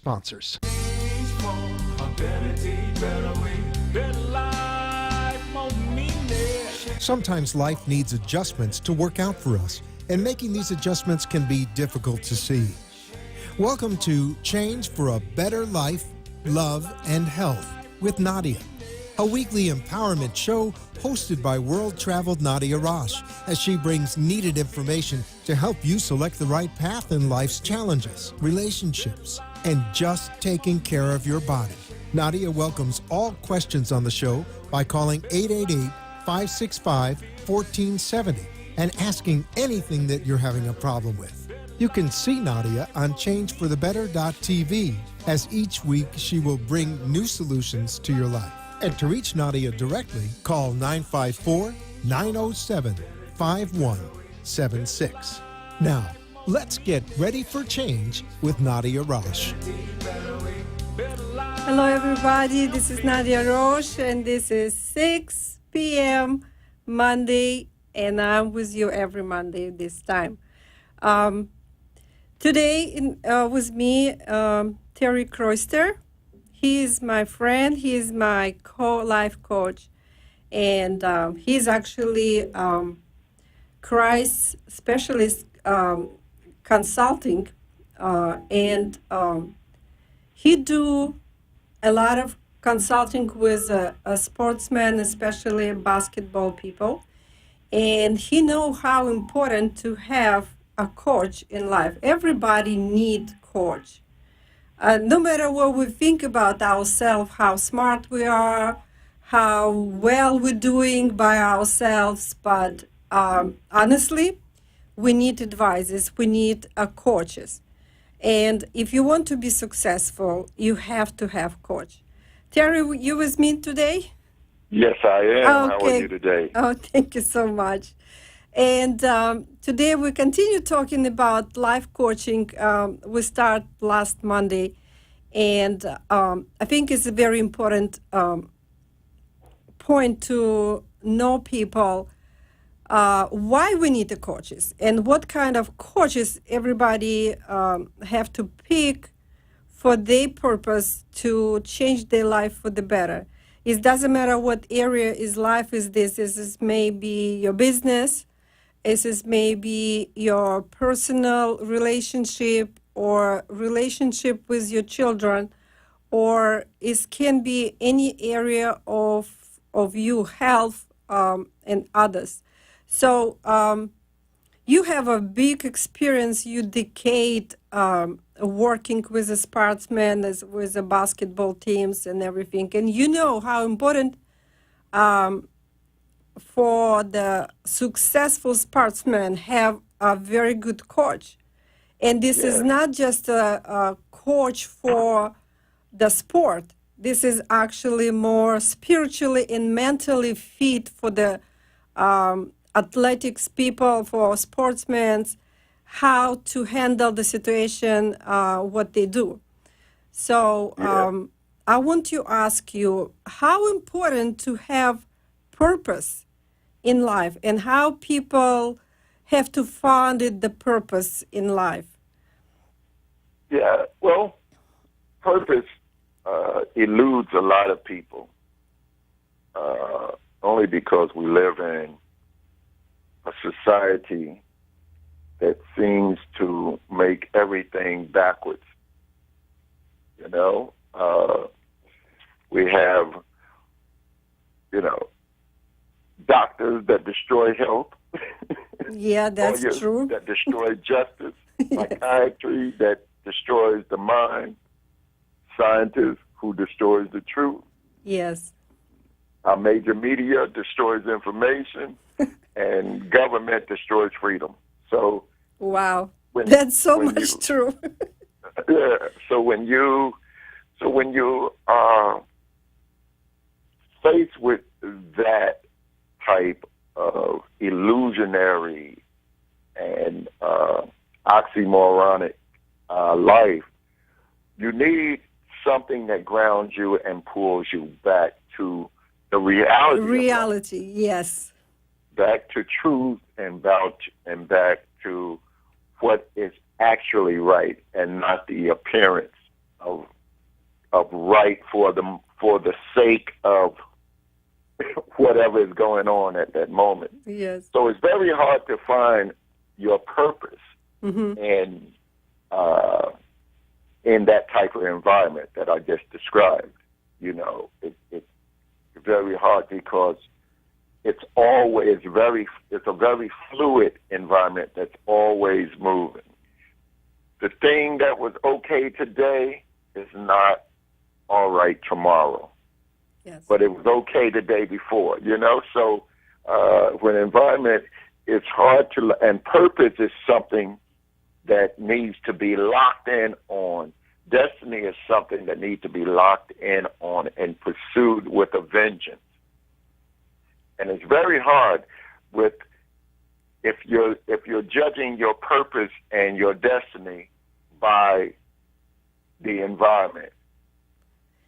sponsors. Sometimes life needs adjustments to work out for us, and making these adjustments can be difficult to see. Welcome to Change for a Better Life, Love, and Health with Nadia, a weekly empowerment show hosted by world-traveled Nadia Rosh, as she brings needed information to help you select the right path in life's challenges, relationships, and just taking care of your body. Nadia welcomes all questions on the show by calling 888-565-1470 and asking anything that you're having a problem with. You can see Nadia on changeforthebetter.tv, as each week she will bring new solutions to your life. And to reach Nadia directly, call 954-907-5176. Now, let's get ready for change with Nadia Rosh. Hello, everybody. This is Nadia Rosh, and this is 6 p.m. Monday, and I'm with you every Monday this time. Today, with me, Terry Croyster. He is my friend. He is my life coach, and he's actually Christ specialist consulting, and he do a lot of consulting with sportsmen, especially basketball people, and he know how important to have a coach in life. Everybody need coach. No matter what we think about ourselves, how smart we are, how well we're doing by ourselves, but honestly, we need advisors, we need coaches. And if you want to be successful, you have to have coach. Terry, you with me today? Yes, I am. Okay. How are you today? Oh, thank you so much. And today we continue talking about life coaching. We start last Monday, and I think it's a very important point to know people why we need the coaches and what kind of coaches everybody have to pick for their purpose to change their life for the better. It doesn't matter what area is life is this. This is maybe your business. This is maybe your personal relationship or relationship with your children, or it can be any area of you, health, and others. So you have a big experience, you decade working with the sportsmen, with the basketball teams and everything. And you know how important for the successful sportsman have a very good coach. And this is not just a coach for the sport. This is actually more spiritually and mentally fit for the athletics people, for sportsmen, how to handle the situation, what they do. So I want to ask you, how important to have purpose in life and how people have to find the purpose in life? Yeah, well, purpose eludes a lot of people only because we live in a society that seems to make everything backwards. You know, we have, doctors that destroy health. Yeah, that's true. That destroy justice. Psychiatry that destroys the mind. Scientists who destroys the truth. Yes. Our major media destroys information, and government destroys freedom. So, wow, that's so much true. Yeah. So when you are faced with that type of illusionary and oxymoronic life, you need something that grounds you and pulls you back to the reality. Reality, yes. Back to truth and back to what is actually right and not the appearance of right for the sake of whatever is going on at that moment. Yes. So it's very hard to find your purpose in that type of environment that I just described. You know, it's very hard because it's a very fluid environment that's always moving. The thing that was okay today is not all right tomorrow. Yes. But it was okay the day before, you know? So when environment is hard to, and purpose is something that needs to be locked in on. Destiny is something that needs to be locked in on and pursued with a vengeance. And it's very hard if you're judging your purpose and your destiny by the environment,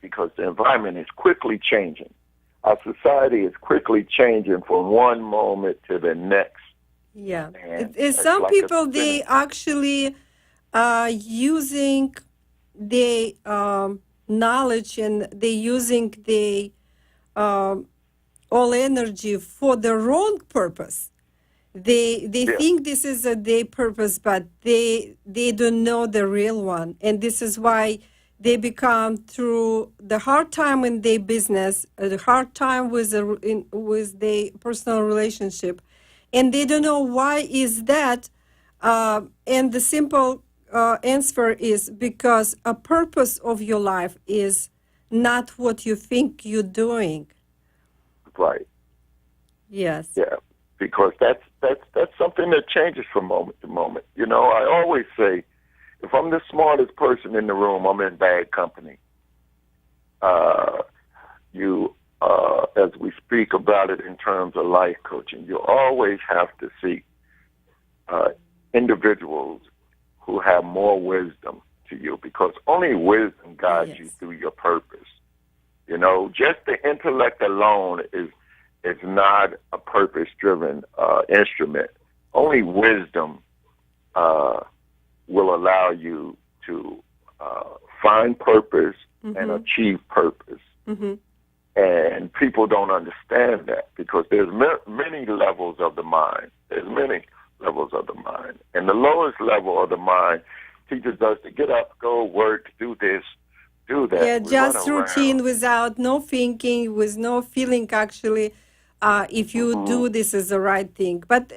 because the environment is quickly changing. Our society is quickly changing from one moment to the next. Yeah. Some like people, they actually are using the knowledge, and they're using the all energy for the wrong purpose. They think this is their purpose, but they don't know the real one. And this is why they become, through the hard time in their business, the hard time with their personal relationship, and they don't know why is that. And the simple answer is because a purpose of your life is not what you think you're doing. Right. Yes. Yeah. Because that's something that changes from moment to moment. You know, I always say, if I'm the smartest person in the room, I'm in bad company. As we speak about it in terms of life coaching, you always have to seek individuals who have more wisdom to you, because only wisdom guides you through your purpose. You know, just the intellect alone is not a purpose-driven instrument. Only wisdom will allow you to find purpose and achieve purpose. And people don't understand that, because there's many levels of the mind. There's many levels of the mind. And the lowest level of the mind teaches us to get up, go work, do this, do that. Yeah, just routine without no thinking, with no feeling actually. If you do this is the right thing. But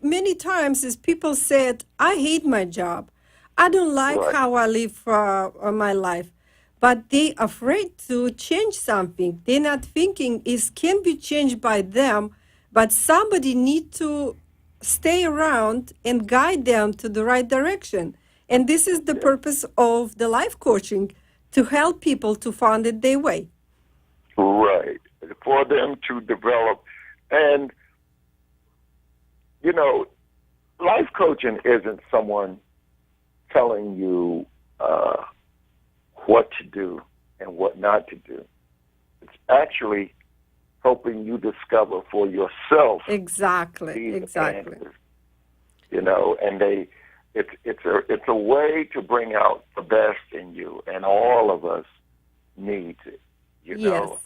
many times as people said, I hate my job. I don't like how I live my life. But they afraid to change something. They're not thinking it can be changed by them, but somebody need to stay around and guide them to the right direction. And this is the purpose of the life coaching, to help people to find it their way. Right. For them to develop. And, you know, life coaching isn't someone telling you what to do and what not to do. It's actually helping you discover for yourself. Exactly. Answers, you know, and it's a way to bring out the best in you, and all of us need it. You know,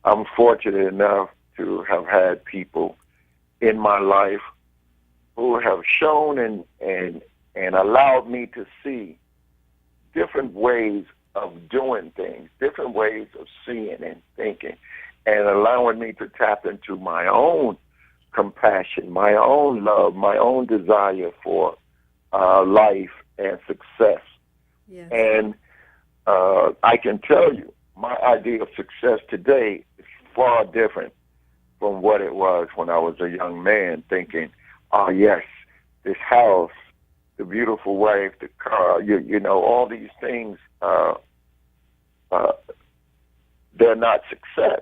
I'm fortunate enough to have had people in my life who have shown and allowed me to see different ways of doing things, different ways of seeing and thinking, and allowing me to tap into my own compassion, my own love, my own desire for life and success. Yes. And I can tell you, my idea of success today is far different from what it was when I was a young man, thinking, oh, yes, this house, the beautiful wife, the car, you know, all these things, they're not success.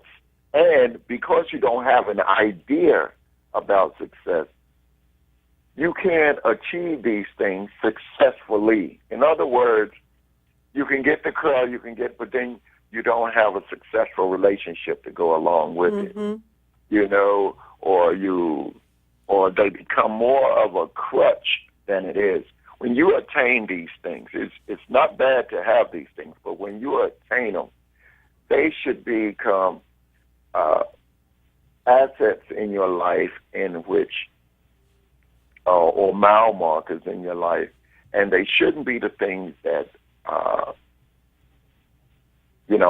And because you don't have an idea about success, you can't achieve these things successfully. In other words, you can get the car, but then you don't have a successful relationship to go along with it, you know, or they become more of a crutch than it is. when you attain these things, it's not bad to have these things, but when you attain them, they should become assets in your life in which, or mile markers in your life, and they shouldn't be the things that,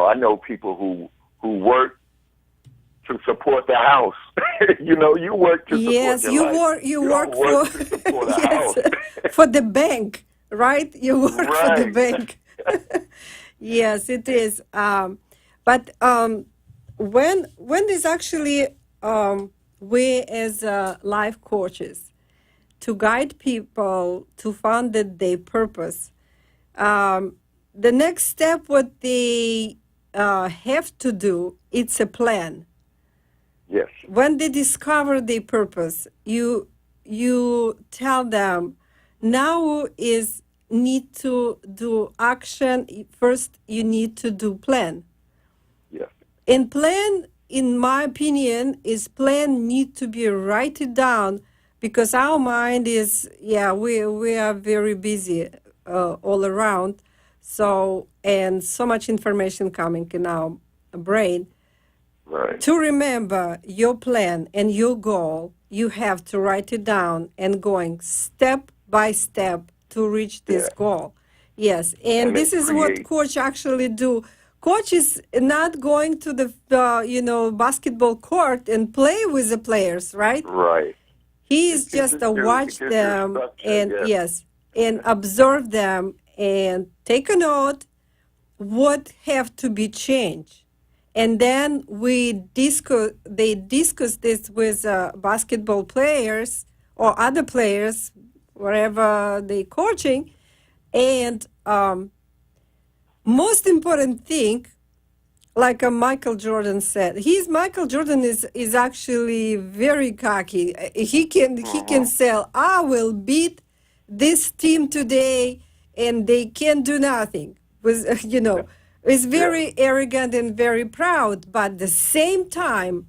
I know people who work to support the house. You work to support your life. You work for to support a yes, house. for the bank, right? You work for the Right. bank. Yes, it is. But when is actually we as life coaches to guide people to find their purpose. The next step, what they have to do, it's a plan. Yes. When they discover their purpose, you tell them now is need to do action. First, you need to do plan. Yes. And plan, in my opinion, is plan need to be write it down because our mind is we are very busy all around, and so much information coming in our brain. Right. To remember your plan and your goal, you have to write it down and going step by step to reach this goal. Yes, and this is what coach actually do. Coach is not going to the basketball court and play with the players, right? Right. He is just to watch them and and observe them and take a note what have to be changed. And then they discuss this with basketball players or other players, wherever they coaching. And most important thing, like Michael Jordan said, Michael Jordan is actually very cocky. He can say, I will beat this team today, and they can do nothing. Is very arrogant and very proud, but at the same time,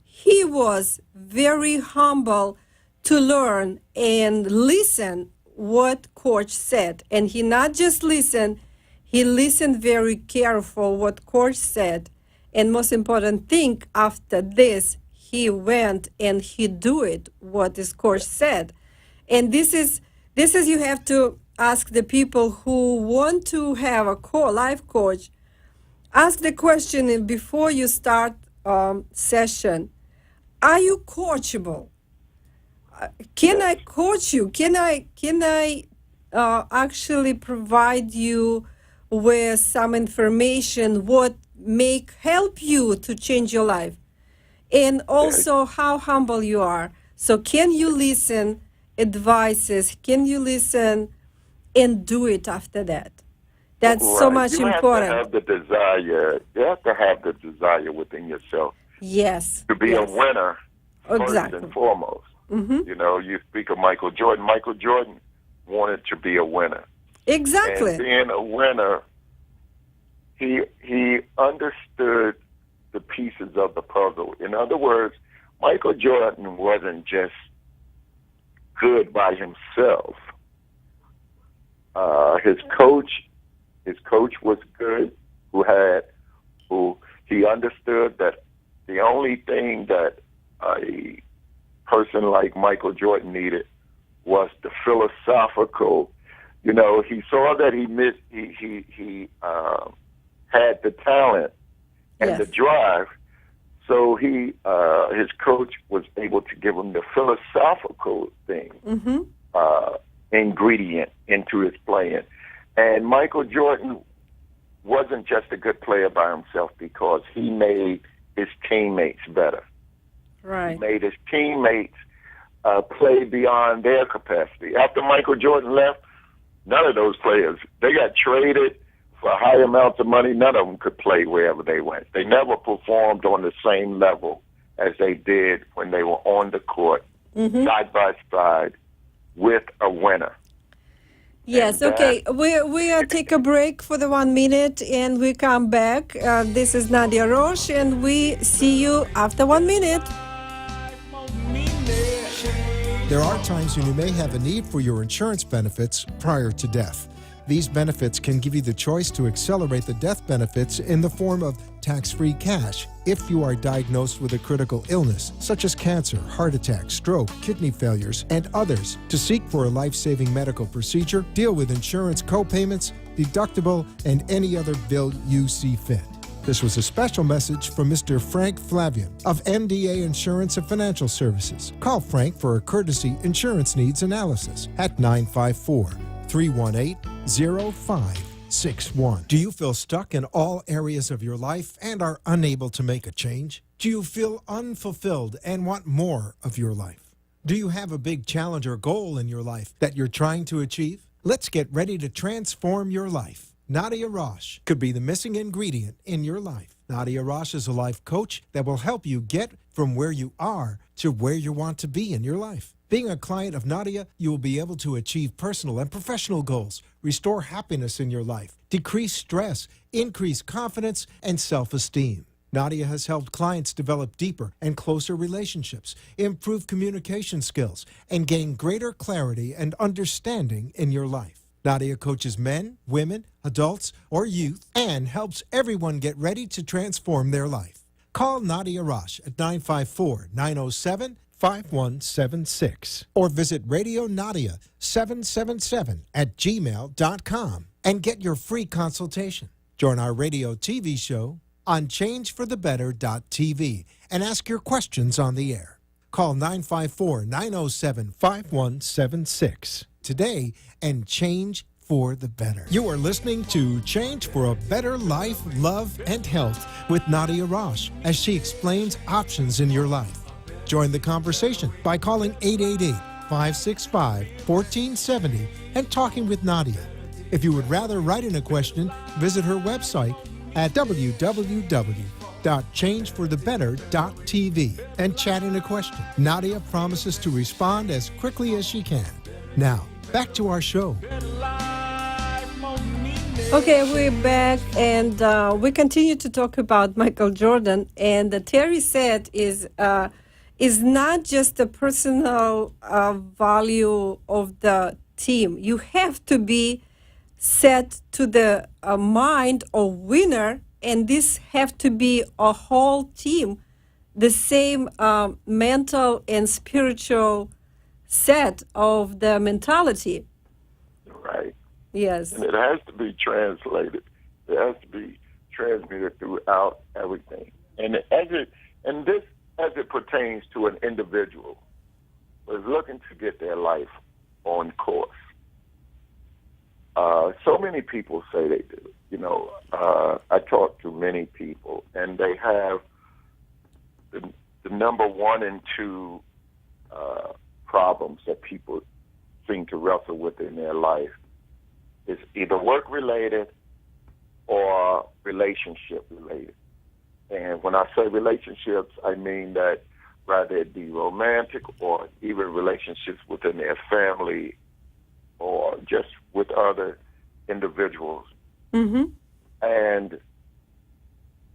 he was very humble to learn and listen what coach said. And he not just listened, he listened very careful what coach said. And most important thing, after this, he went and he do it, what his coach said. And this is you have to ask the people who want to have a life coach. Ask the question before you start session. Are you coachable? Can I coach you? Can I actually provide you with some information what help you to change your life? And also how humble you are. So can you listen advices? Can you listen and do it after that? That's so much important. You have to have the desire. You have to have the desire within yourself. Yes. To be a winner, first and foremost. Mm-hmm. You speak of Michael Jordan. Michael Jordan wanted to be a winner. Exactly. And being a winner, he understood the pieces of the puzzle. In other words, Michael Jordan wasn't just good by himself. His coach was good, who he understood that the only thing that a person like Michael Jordan needed was the philosophical. He saw that he had the talent and the drive, so his coach was able to give him the philosophical thing. Mm-hmm. Ingredient into his playing. And Michael Jordan wasn't just a good player by himself because he made his teammates better. Right. He made his teammates play beyond their capacity. After Michael Jordan left, none of those players, they got traded for high amounts of money. None of them could play wherever they went. They never performed on the same level as they did when they were on the court, side by side, with a winner. Yes, okay. We take a break for the 1 minute and we come back. This is Nadia Rosh and we see you after 1 minute. There are times when you may have a need for your insurance benefits prior to death. These benefits can give you the choice to accelerate the death benefits in the form of tax-free cash if you are diagnosed with a critical illness, such as cancer, heart attack, stroke, kidney failures, and others, to seek for a life-saving medical procedure, deal with insurance co-payments, deductible, and any other bill you see fit. This was a special message from Mr. Frank Flavian of NDA Insurance and Financial Services. Call Frank for a courtesy insurance needs analysis at 954-318-0561. Do you feel stuck in all areas of your life and are unable to make a change? Do you feel unfulfilled and want more of your life? Do you have a big challenge or goal in your life that you're trying to achieve? Let's get ready to transform your life. Nadia Rosh could be the missing ingredient in your life. Nadia Rosh is a life coach that will help you get from where you are to where you want to be in your life. Being a client of Nadia, you will be able to achieve personal and professional goals, restore happiness in your life, decrease stress, increase confidence, and self-esteem. Nadia has helped clients develop deeper and closer relationships, improve communication skills, and gain greater clarity and understanding in your life. Nadia coaches men, women, adults, or youth and helps everyone get ready to transform their life. Call Nadia Rosh at 954-907-5176 or visit Radio Nadia 777@gmail.com and get your free consultation. Join our radio TV show on changeforthebetter.tv and ask your questions on the air. Call 954-907-5176 today and change for the better. You are listening to Change for a Better Life, Love, and Health with Nadia Rosh as she explains options in your life. Join the conversation by calling 888-565-1470 and talking with Nadia. If you would rather write in a question, visit her website at www.changeforthebetter.tv and chat in a question. Nadia promises to respond as quickly as she can. Now, back to our show. Okay, we're back, and we continue to talk about Michael Jordan. And Terry said is not just the personal value of the team. You have to be set to the mind of winner, and this have to be a whole team, the same mental and spiritual set of the mentality. Right. Yes. And it has to be translated. It has to be transmitted throughout everything. And as it pertains to an individual who is looking to get their life on course. So many people say they do. You know, I talk to many people, and they have the number one and two problems that people seem to wrestle with in their life is either work-related or relationship-related. And when I say relationships, I mean that whether it be romantic or even relationships within their family or just with other individuals. Mm-hmm. And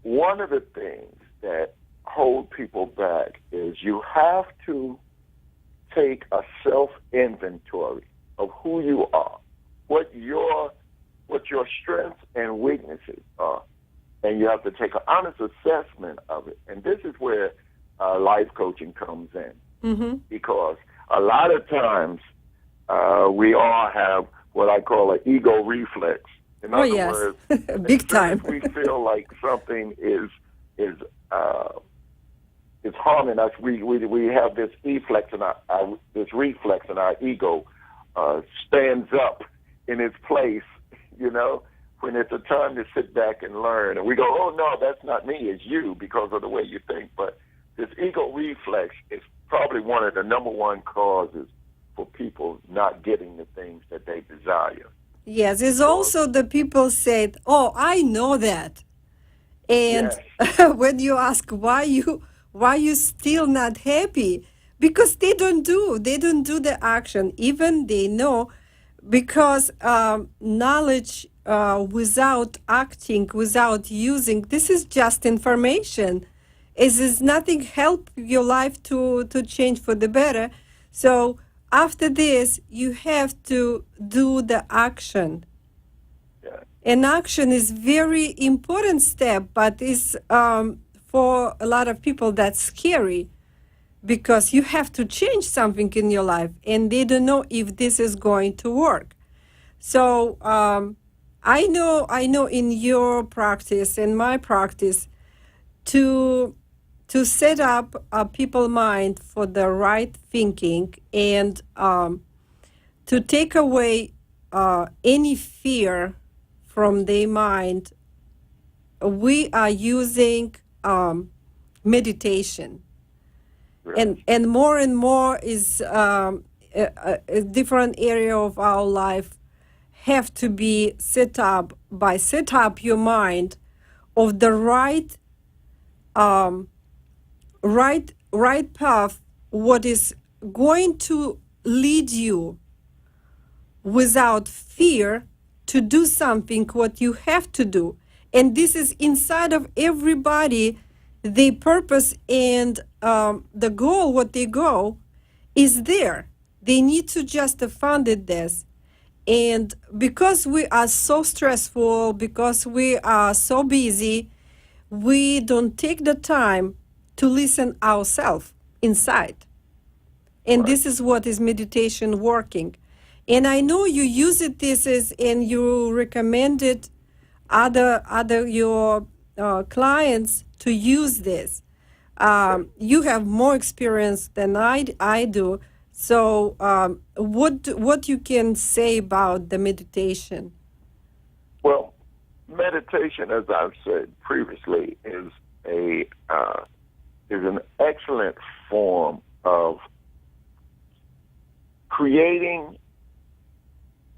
one of the things that hold people back is you have to take a self-inventory of who you are, what your strengths and weaknesses are, and you have to take an honest assessment of it. And this is where life coaching comes in, Mm-hmm. because a lot of times we all have what I call an ego reflex. In other yes. words, big time. we feel like something is harming us. We have this reflex in our ego stands up in its place, you know, when it's a time to sit back and learn. And we go, oh, no, that's not me, it's you, because of the way you think. But this ego reflex is probably one of the number one causes for people not getting the things that they desire. Yes, it's also the people said, oh, I know that. And Yes. when you ask why you still not happy, because they don't do the action, even they know, because knowledge without acting, without using, this is just information. It is nothing help your life to change for the better. So after this, you have to do the action. Yeah. And action is very important step, but is for a lot of people that's scary because you have to change something in your life, and they don't know if this is going to work. So I know in your practice, in my practice, to set up a people mind for the right thinking and to take away any fear from their mind, we are using meditation. Right. And more is a different area of our life have to be set up your mind of the right path, what is going to lead you without fear to do something what you have to do. And this is inside of everybody. The purpose and the goal, what they go, is there. They need to just fund it this. And because we are so stressful, because we are so busy, we don't take the time to listen ourselves inside. And this is what is meditation working. And I know you use it and you recommended other your clients to use this. You have more experience than I do. So what you can say about the meditation? Well, meditation, as I've said previously, is an excellent form of creating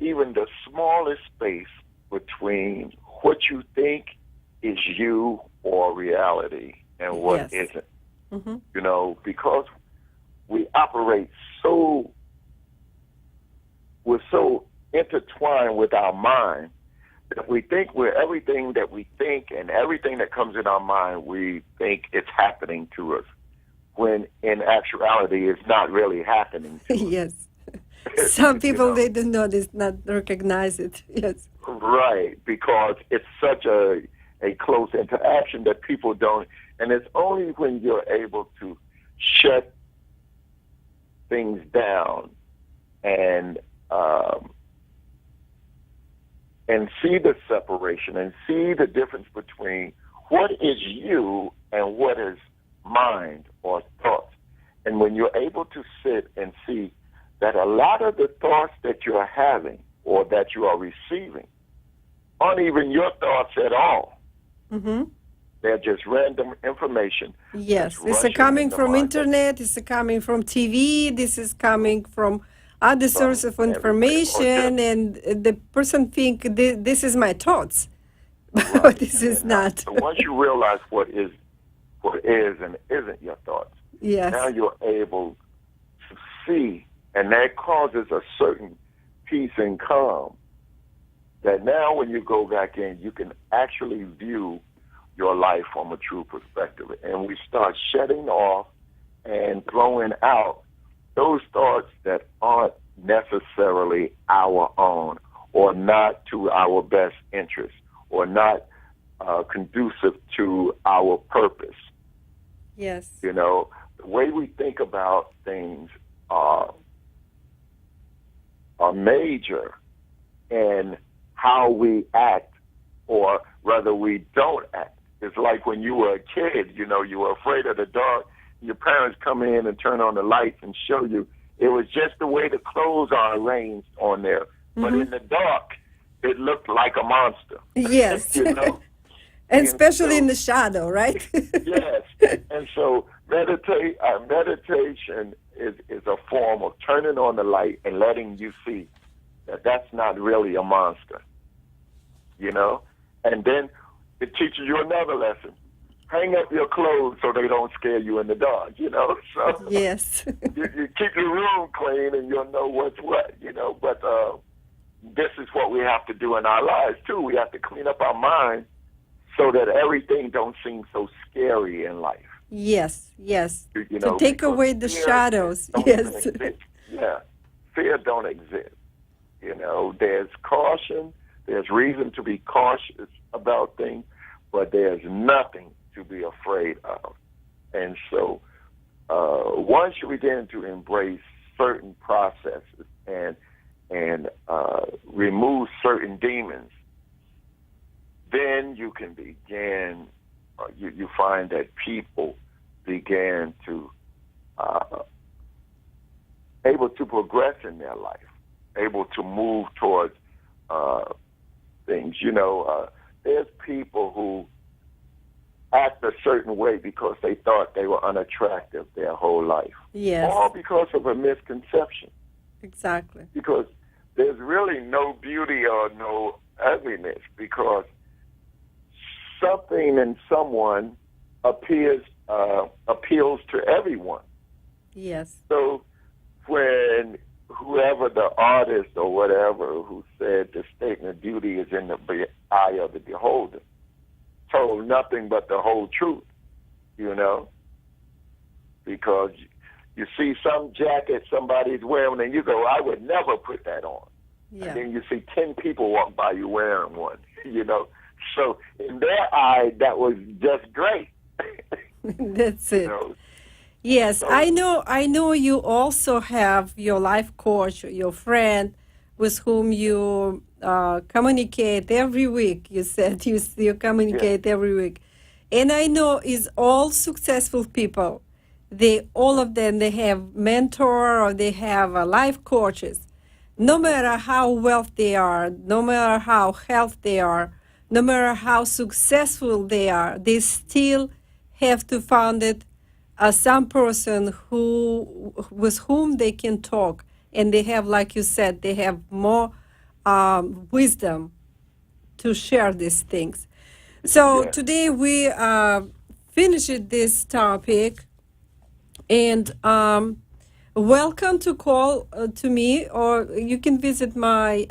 even the smallest space between what you think is you or reality and what isn't. Mm-hmm. You know, because we operate we're so intertwined with our mind that we think we're everything that we think, and everything that comes in our mind, we think it's happening to us, when in actuality it's not really happening to us. Yes. Some people, they do not recognize it. Yes. Right, because it's such a close interaction that people don't, and it's only when you're able to shut things down and see the separation and see the difference between what is you and what is mind or thoughts. And when you're able to sit and see that a lot of the thoughts that you're having or that you are receiving aren't even your thoughts at all. Mm-hmm. They're just random information. Yes, it's coming from internet, it's coming from TV, this is coming from other source of information, and the person think this is my thoughts, right. but this is not. So once you realize what is and isn't your thoughts, yes. Now you're able to see, and that causes a certain peace and calm, that now when you go back in, you can actually view your life from a true perspective. And we start shedding off and throwing out those thoughts that aren't necessarily our own, or not to our best interest, or not conducive to our purpose. Yes. You know, the way we think about things are major in how we act, or rather we don't act. It's like when you were a kid, you know, you were afraid of the dark. Your parents come in and turn on the lights and show you. It was just the way the clothes are arranged on there. Mm-hmm. But in the dark, it looked like a monster. Yes. You know? And especially in the shadow, right? Yes. And so meditation is a form of turning on the light and letting you see that that's not really a monster. You know? And then it teaches you another lesson. Hang up your clothes so they don't scare you in the dark, you know? So yes. you keep your room clean and you'll know what's what, you know? But this is what we have to do in our lives, too. We have to clean up our mind so that everything don't seem so scary in life. Yes, yes. You know, to take away the shadows. Yes. Yeah. fear don't exist. You know, there's caution, there's reason to be cautious about things, but there's nothing to be afraid of. And so once you begin to embrace certain processes and remove certain demons, then you can begin, you find that people began to able to progress in their life, able to move towards things. You know, there's people who act a certain way because they thought they were unattractive their whole life. Yes. All because of a misconception. Exactly. Because there's really no beauty or no ugliness, because something in someone appeals to everyone. Yes. So when whoever the artist or whatever who said the statement of beauty is in the eye of the beholder told nothing but the whole truth, you know, because you see some jacket somebody's wearing and you go, I would never put that on. Yeah. And then you see 10 people walk by you wearing one, you know. So in their eye, that was just great. That's it. You know? Yes, So, I know you also have your life coach, your friend with whom you communicate every week. You said you communicate every week. And I know is all successful people. All of them, they have mentor or they have life coaches. No matter how wealthy they are, no matter how healthy they are, no matter how successful they are, they still have to find it some person with whom they can talk, and they have, like you said, they have more wisdom to share these things. So today we finished this topic, and welcome to call to me, or you can visit my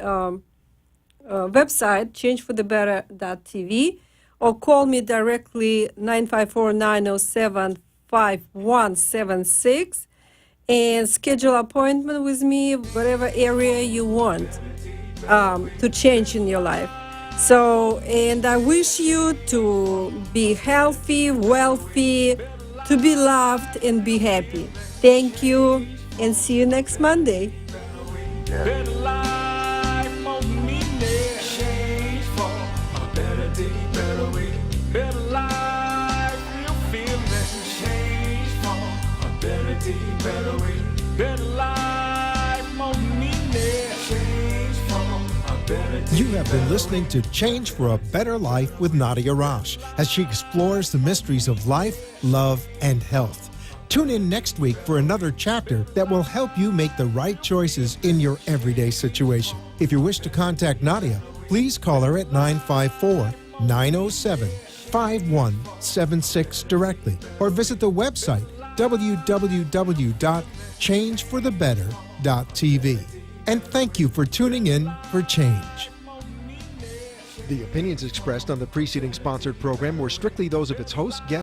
website, changeforthebetter.tv, or call me directly 954-907-5176 and schedule appointment with me, whatever area you want to change in your life. So, and I wish you to be healthy, wealthy, to be loved, and be happy. Thank you, and see you next Monday. Better life, more meaning. Change for a better day, better way. Better life, real feeling. Change for a better day, better way. Better life, more meaning. Change for a better day. You have been listening to Change for a Better Life with Nadia Rosh as she explores the mysteries of life, love, and health. Tune in next week for another chapter that will help you make the right choices in your everyday situation. If you wish to contact Nadia, please call her at 954-907-5176 directly, or visit the website www.changeforthebetter.tv. And thank you for tuning in for Change. The opinions expressed on the preceding sponsored program were strictly those of its host, guests,